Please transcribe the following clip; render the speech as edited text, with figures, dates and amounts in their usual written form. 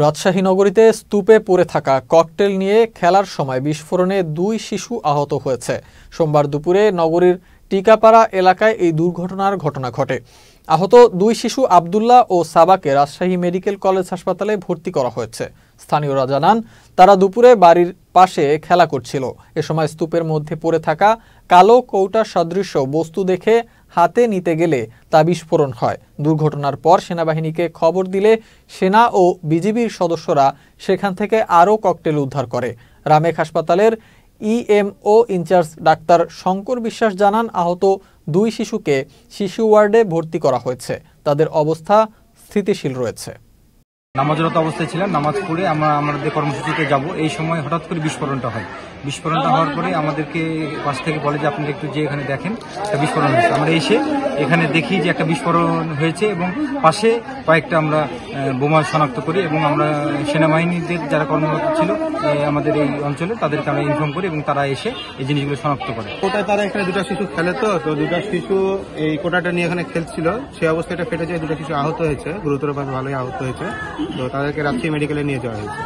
রাজশাহী নগরীতে স্তূপে পড়ে থাকা ককটেল নিয়ে খেলার সময় বিস্ফোরণে 2 শিশু আহত হয়েছে। সোমবার দুপুরে নগরীর টিকাপাড়া এলাকায় এই দুর্ঘটনার ঘটনা ঘটে। আহত 2 শিশু আব্দুল্লাহ ও সাবাকে রাজশাহী মেডিকেল কলেজ হাসপাতালে ভর্তি করা হয়েছে। স্থানীয়রা জানান, তারা দুপুরে বাড়ির পাশে খেলা করছিল। এ সময় স্তূপের মধ্যে পড়ে থাকা কালো কৌটা সদৃশ বস্তু দেখে হাতে নিতে গেলে তা বিস্ফোরণ হয়। দুর্ঘটনার পর সেনাবাহিনীকে খবর দিলে সেনা ও বিজিবির সদস্যরা সেখান থেকে আরও ককটেল উদ্ধার করে। রামেক হাসপাতালের ইএমও ইনচার্জ ডাক্তার শঙ্কর বিশ্বাস জানান, আহত 2 শিশুকে শিশু ওয়ার্ডে ভর্তি করা হয়েছে। তাদের অবস্থা স্থিতিশীল রয়েছে। নামাজরত অবস্থায় ছিলাম, নামাজ পড়ে আমরা আমাদের কর্মসূচিতে যাব। এই সময় হঠাৎ করে বিস্ফোরণটা হয়। বিস্ফোরণটা হওয়ার পরে আমাদেরকে পাশ থেকে বলে যে আপনারা একটু যে এখানে দেখেন একটা বিস্ফোরণ হয়েছে। আমরা এসে এখানে দেখি যে একটা বিস্ফোরণ হয়েছে এবং পাশে কয়েকটা আমরা বোমা শনাক্ত করি এবং আমরা সেনাবাহিনীদের যারা কর্মরত ছিল আমাদের এই অঞ্চলে তাদেরকে আমরা ইনফর্ম করি এবং তারা এসে এই জিনিসগুলো শনাক্ত করে। কোটায় তারা এখানে 2টা শিশু খেলে, তো 2টা শিশু এই কোটাটা নিয়ে এখানে খেলছিল। সেই অবস্থায় এটা ফেটে যায়, 2টা শিশু আহত হয়েছে, গুরুতরভাবে ভালোই আহত হয়েছে। তো তাদেরকে রাজশাহী মেডিকেলে নিয়ে যাওয়া হয়েছে।